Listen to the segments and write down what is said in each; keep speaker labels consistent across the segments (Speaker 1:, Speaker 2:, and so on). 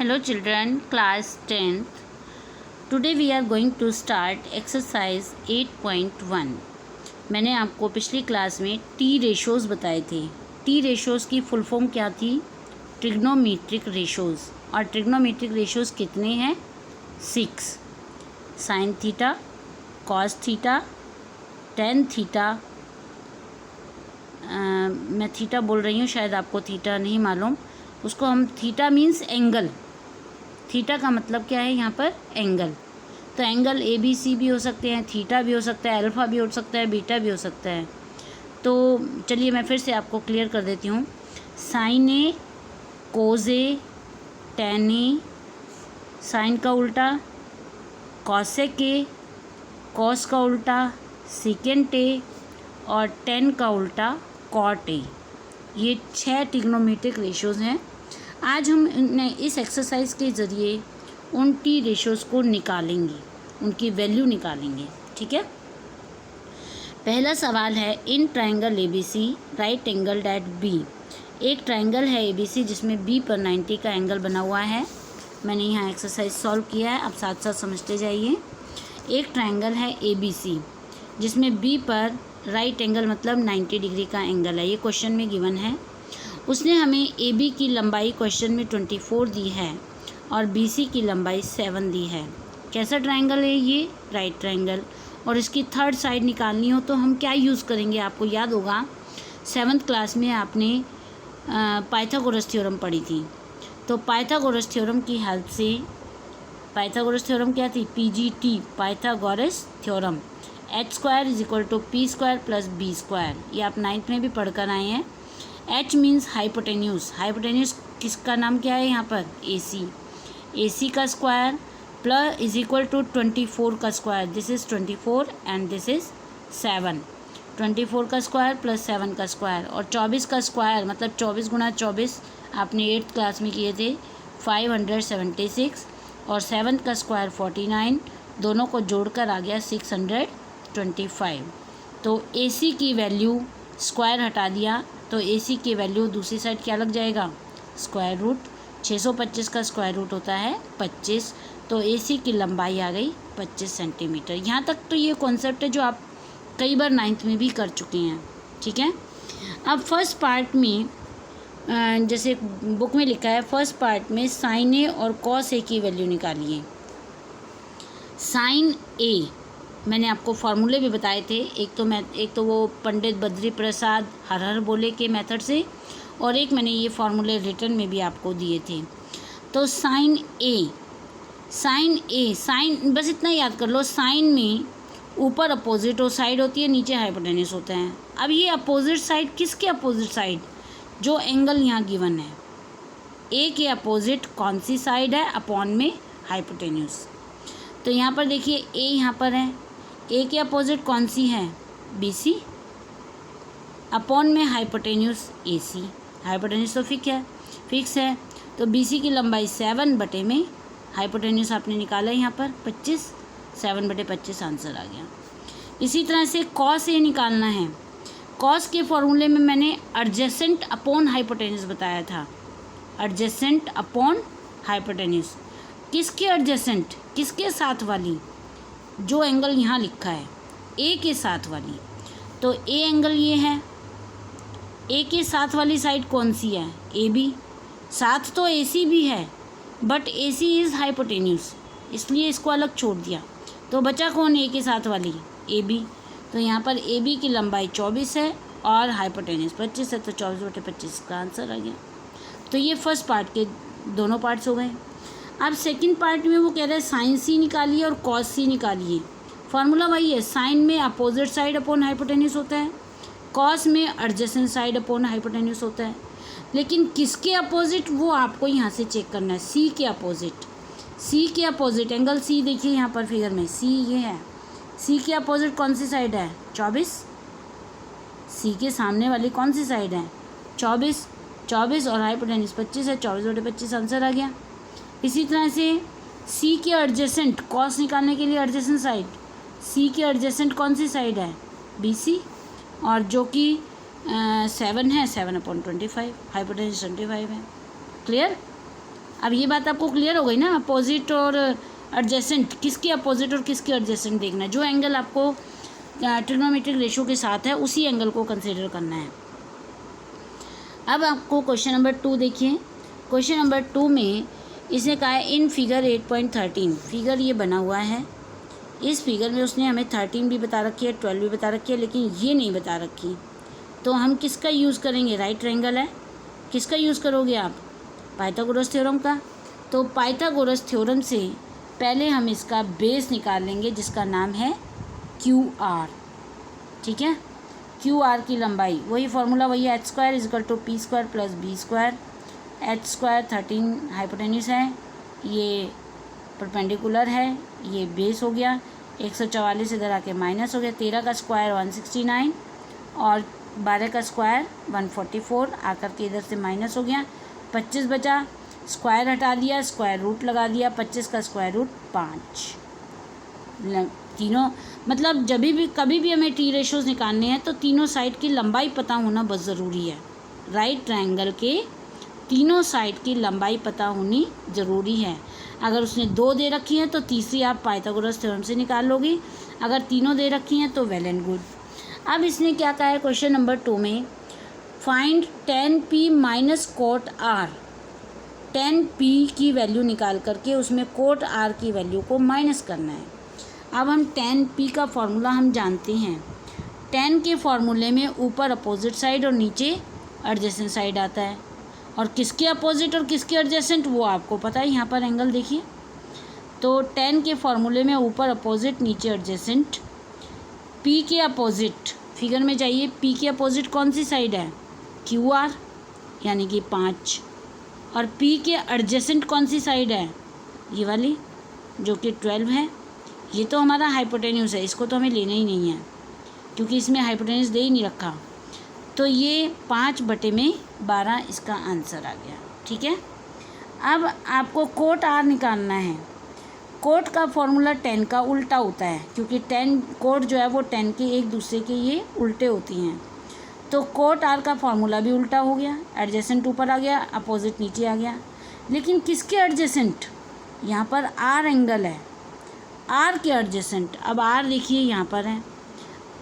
Speaker 1: Hello children, class 10th. Today we are going to start exercise 8.1. मैंने आपको पिछली class में टी रेशोज़ बताए थे। टी रेशोज़ की फुल फॉर्म क्या थी? Trigonometric ratios. और ट्रिग्नोमेट्रिक रेशोज़ कितने हैं? 6। Sine theta, cos theta, tan theta, मैं थीटा बोल रही हूँ, शायद आपको थीटा नहीं मालूम। उसको हम थीटा मीन्स एंगल। थीटा का मतलब क्या है यहाँ पर? एंगल। तो एंगल ए बी सी भी हो सकते हैं, थीटा भी हो सकता है, अल्फ़ा भी हो सकता है, बीटा भी हो सकता है। तो चलिए मैं फिर से आपको क्लियर कर देती हूँ। साइन ए, कोज ए, टेन ए, साइन का उल्टा, कॉसेक ए, कॉस का उल्टा, सेकेंट ए और टेन का उल्टा कॉट ए। ये 6 ट्रिग्नोमेट्रिक रेशोज़ हैं। आज हम इस एक्सरसाइज के ज़रिए उन टी रेशोज़ को निकालेंगे, उनकी वैल्यू निकालेंगे। ठीक है। पहला सवाल है, in triangle ABC right angle at B। एक ट्रायंगल है ABC जिसमें B पर 90 का एंगल बना हुआ है। मैंने यहाँ एक्सरसाइज सॉल्व किया है, आप साथ साथ समझते जाइए। एक ट्रायंगल है ABC जिसमें B पर राइट एंगल मतलब 90 डिग्री का एंगल है। ये क्वेश्चन में गिवन है। उसने हमें AB की लंबाई क्वेश्चन में 24 दी है और BC की लंबाई 7 दी है। कैसा ट्रायंगल है ये? Right triangle. और इसकी थर्ड साइड निकालनी हो तो हम क्या यूज़ करेंगे? आपको याद होगा 7th क्लास में आपने पाइथागोरस थ्योरम पढ़ी थी। तो पाइथागोरस थ्योरम की हेल्प से, पाइथागोरस थ्योरम क्या थी? PGT, Pythagoras theorem. h² = p² + b²। ये आप 9th में भी पढ़ कर आए हैं। h means hypotenuse. हाइपोटेन्यूस किसका नाम क्या है यहाँ पर? AC। AC का स्क्वायर प्लस = 24 का square. This is 24 and this is 7। 24 का स्क्वायर प्लस 7 का स्क्वायर और 24 का स्क्वायर मतलब 24 × 24 आपने 8th क्लास में किए थे, 576 और 7 का स्क्वायर 49। दोनों को जोड़कर आ गया 625। तो AC की वैल्यू, स्क्वायर हटा दिया तो AC की वैल्यू दूसरी साइड क्या लग जाएगा? Square root. 625 का स्क्वायर रूट होता है 25। तो AC की लंबाई आ गई 25 सेंटीमीटर। यहाँ तक तो ये कॉन्सेप्ट है जो आप कई बार 9th में भी कर चुके हैं। ठीक है। अब फर्स्ट पार्ट में जैसे बुक में लिखा है, फर्स्ट पार्ट में साइन ए और कॉस ए की वैल्यू निकालिए। साइन ए मैंने आपको फार्मूले भी बताए थे। एक तो वो पंडित बद्री प्रसाद हर हर बोले के मेथड से, और एक मैंने ये फार्मूले रिटर्न में भी आपको दिए थे। तो साइन बस इतना याद कर लो, साइन में ऊपर अपोजिट साइड होती है, नीचे हाइपोटेन्यूस होता है। अब ये अपोजिट साइड किसके अपोजिट साइड? जो एंगल यहाँ गिवन है, ए के अपोजिट कौन सी साइड है? अपॉन में हाइपोटेन्यूस। तो यहाँ पर देखिए ए यहाँ पर है, ए के अपोजिट कौन सी है? BC अपॉन में हाइपोटेन्यूस AC। हाइपोटेन्यूस तो फिक्स है। तो BC की लंबाई 7 बटे में हाइपोटेन्यूस आपने निकाला यहाँ पर 25, 7 बटे 25 आंसर आ गया। इसी तरह से कॉस ए निकालना है। कॉस के फॉर्मूले में मैंने एडजेसेंट अपॉन हाइपोटेन्यूस बताया था। Adjacent upon hypotenuse. किसके एडजेसेंट? किसके साथ वाली? जो एंगल यहाँ लिखा है ए के साथ वाली। तो ए एंगल ये है, ए के साथ वाली साइड कौन सी है? AB। साथ तो AC भी है बट AC इज़ हाइपोटेन्यूस, इसलिए इसको अलग छोड़ दिया। तो बचा कौन? ए के साथ वाली? AB। तो यहाँ पर AB की लंबाई 24 है और हाइपोटेन्यूस 25 है, तो 24 बटे 25 का आंसर आ गया। तो ये फर्स्ट पार्ट के दोनों पार्ट्स हो गए। अब सेकंड पार्ट में वो कह रहे हैं साइन C निकालिए और कॉस C निकालिए। फार्मूला वही है, साइन में अपोजिट साइड अपॉन हाइपोटेन्यूस होता है, कॉस में एडजेसेंट साइड अपॉन हाइपोटेन्यूस होता है। लेकिन किसके अपोजिट वो आपको यहाँ से चेक करना है। C के अपोजिट। C के अपोजिट एंगल C देखिए यहाँ पर फिगर में C ये है। C के अपोजिट कौन सी साइड है? 24। C के सामने वाली कौन सी साइड है? 24 और हाइपोटेन्यूस 25 है, 24 बटे 25 आंसर आ गया। इसी तरह से C के एडजेसेंट, कॉस निकालने के लिए एडजेसेंट साइड, C के एडजेसेंट कौन सी साइड है? BC, और जो कि 7 है, 7/25, हाइपोटेन्यूस 25 है। क्लियर? अब ये बात आपको क्लियर हो गई ना, अपोजिट और एडजेसेंट, किसके अपोजिट और किसके एडजेसेंट देखना है। जो एंगल आपको ट्रिग्नोमेट्रिक रेशो के साथ है उसी एंगल को कंसिडर करना है। अब आपको क्वेश्चन नंबर 2 देखिए। क्वेश्चन नंबर 2 में इसने कहा है इन फिगर 8.13, फिगर ये बना हुआ है। इस फिगर में उसने हमें 13 भी बता रखी है, 12 भी बता रखी है, लेकिन ये नहीं बता रखी। तो हम किसका यूज़ करेंगे, राइट ट्रायंगल है, किसका यूज़ करोगे आप, पाइथागोरस थ्योरम का। तो पाइथागोरस थ्योरम से पहले हम इसका बेस निकाल लेंगे जिसका नाम है QR, ठीक है। QR की लंबाई, वही फार्मूला वही है, h² = p² + b²। h² 13 hypotenuse है, ये परपेंडिकुलर है, ये बेस हो गया। 144 इधर आके माइनस हो गया, 13 का स्क्वायर 169 और 12 का स्क्वायर 144 आकर के इधर से माइनस हो गया। 25 बचा, स्क्वायर हटा दिया, स्क्वायर रूट लगा दिया, 25 का स्क्वायर रूट 5। तीनों मतलब जब भी कभी भी हमें टी रेशोज़ निकालने हैं तो तीनों साइड की लंबाई पता होना बहुत ज़रूरी है। राइट ट्रायंगल के तीनों साइड की लंबाई पता होनी ज़रूरी है। अगर उसने 2 दे रखी है तो तीसरी आप पाइथागोरस थ्योरम से निकाल लोगी, अगर तीनों दे रखी हैं तो वेल एंड गुड। अब इसने क्या कहा है क्वेश्चन नंबर 2 में, find tan p - cot r। tan p की वैल्यू निकाल करके उसमें cot r की वैल्यू को माइनस करना है। अब हम tan p का फॉर्मूला हम जानते हैं। tan के फॉर्मूले में ऊपर अपोजिट साइड और नीचे एडजेसेंट साइड आता है, और किसके अपोजिट और किसके एडजेसेंट वो आपको पता है। यहाँ पर एंगल देखिए, तो tan के फॉर्मूले में ऊपर अपोजिट नीचे एडजेसेंट। p के अपोजिट, फिगर में जाइए, p के अपोजिट कौन सी साइड है, QR यानी कि 5, और p के एडजेसेंट कौन सी साइड है, ये वाली जो कि 12 है। ये तो हमारा हाइपोटेन्यूस है, इसको तो हमें लेना ही नहीं है क्योंकि इसमें हाइपोटेन्यूस दे ही नहीं रखा। तो ये 5/12 इसका आंसर आ गया, ठीक है। अब आपको cot r निकालना है। cot का फॉर्मूला tan का उल्टा होता है, क्योंकि cot जो है वो tan के एक दूसरे के ये उल्टे होती हैं। तो cot r का फॉर्मूला भी उल्टा हो गया, एडजेसेंट ऊपर आ गया, अपोजिट नीचे आ गया। लेकिन किसके एडजेसेंट, यहाँ पर r एंगल है, r के एडजेसेंट। अब r देखिए यहाँ पर है,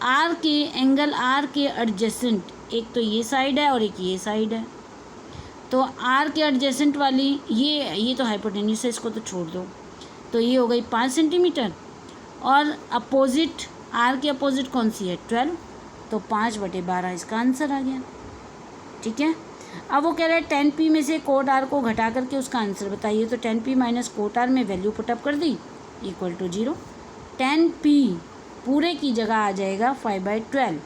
Speaker 1: r के एंगल, r के एडजेसेंट, एक तो ये साइड है और एक ये साइड है। तो r के एडजेसेंट वाली ये तो हाइपोटेन्यूस है, इसको तो छोड़ दो। तो ये हो गई 5 सेंटीमीटर, और अपोजिट r के अपोजिट कौन सी है, 12। तो 5/12 इसका आंसर आ गया, ठीक है। अब वो कह रहा है tan p में से cot r को घटा करके उसका आंसर बताइए। तो tan p - cot r में वैल्यू पुटअप कर दी, = 0। tan p पूरे की जगह आ जाएगा 5/12,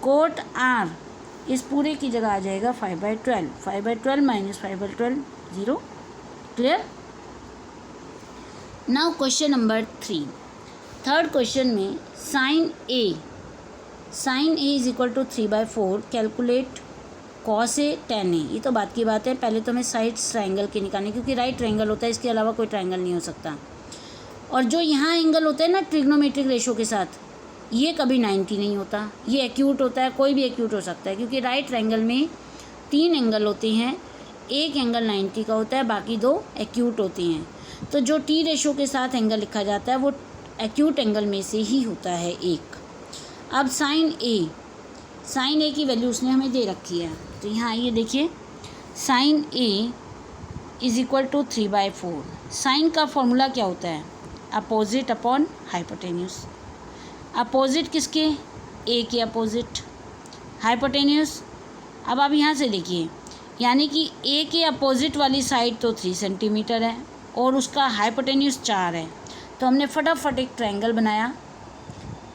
Speaker 1: cot r इस पूरे की जगह आ जाएगा 5/12, 5/12 - 5/12 0। Clear. Now question number 3, third question में sin a = 3/4, calculate cos a tan a। ये तो बात की बात है, पहले तो हमें साइड्स ट्रायंगल के निकालने, क्योंकि राइट ट्रायंगल होता है, इसके अलावा कोई ट्रायंगल नहीं हो सकता। और जो यहाँ एंगल होता है ना ट्रिग्नोमेट्रिक रेशो के साथ, ये कभी 90 नहीं होता, ये एक्यूट होता है, कोई भी एक्यूट हो सकता है, क्योंकि राइट ट्रायंगल में 3 एंगल होते हैं, एक एंगल 90 का होता है, बाकी 2 एक्यूट होते हैं। तो जो टी रेशो के साथ एंगल लिखा जाता है वो एक्यूट एंगल में से ही होता है एक। अब sin a की वैल्यू उसने हमें दे रखी है, तो यहाँ आइए देखिए, sin a = 3/4। साइन का फॉर्मूला क्या होता है, अपोजिट अपॉन हाइपोटेन्यूस। अपोजिट किसके, a के अपोजिट, हाइपोटेन्यूस। अब आप यहाँ से देखिए, यानी कि a के अपोजिट वाली साइड तो 3 सेंटीमीटर है और उसका हाइपोटेन्यूस 4 है। तो हमने फटाफट एक ट्रायंगल बनाया,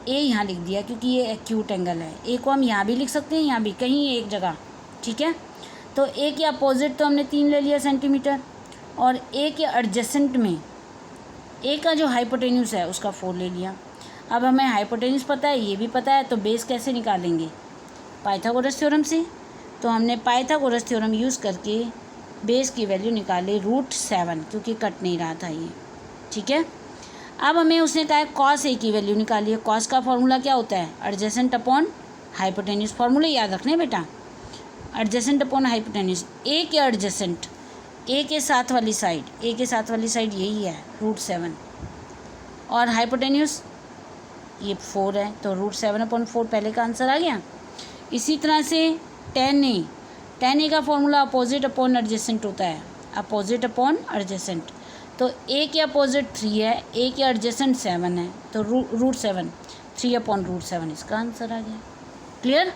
Speaker 1: a यहाँ लिख दिया क्योंकि ये एक्यूट एंगल है। a को हम यहाँ भी लिख सकते हैं, यहाँ भी, कहीं एक जगह, ठीक है। तो a के अपोजिट तो हमने 3 ले लिया सेंटीमीटर, और a के एडजेसेंट में a का जो हाइपोटेन्यूस है उसका 4 ले लिया। अब हमें हाइपोटेन्यूस पता है, ये भी पता है, तो बेस कैसे निकालेंगे, पाइथागोरस थ्योरम से। तो हमने पाइथागोरस थ्योरम यूज़ करके बेस की वैल्यू निकाले √7, क्योंकि कट नहीं रहा था ये, ठीक है। अब हमें उसने कहा है cos a की वैल्यू निकालिए। cos का फॉर्मूला क्या होता है, एडजेसेंट अपॉन हाइपोटेन्यूस। फॉर्मूले याद रखने बेटा, एडजेसेंट अपॉन हाइपोटेन्यूस। a के एडजेसेंट, ए के साथ वाली साइड, ए के साथ वाली साइड यही है √7, और हाइपोटेन्यूस ये 4 है, तो √7/4 पहले का आंसर आ गया। इसी तरह से tan A का फॉर्मूला अपोजिट अपॉन एडजेसेंट होता है, अपोजिट अपॉन एडजेसेंट। तो A के अपोजिट 3 है, A के एडजेसेंट 7 है, तो √7, 3/√7 इसका आंसर आ गया। क्लियर।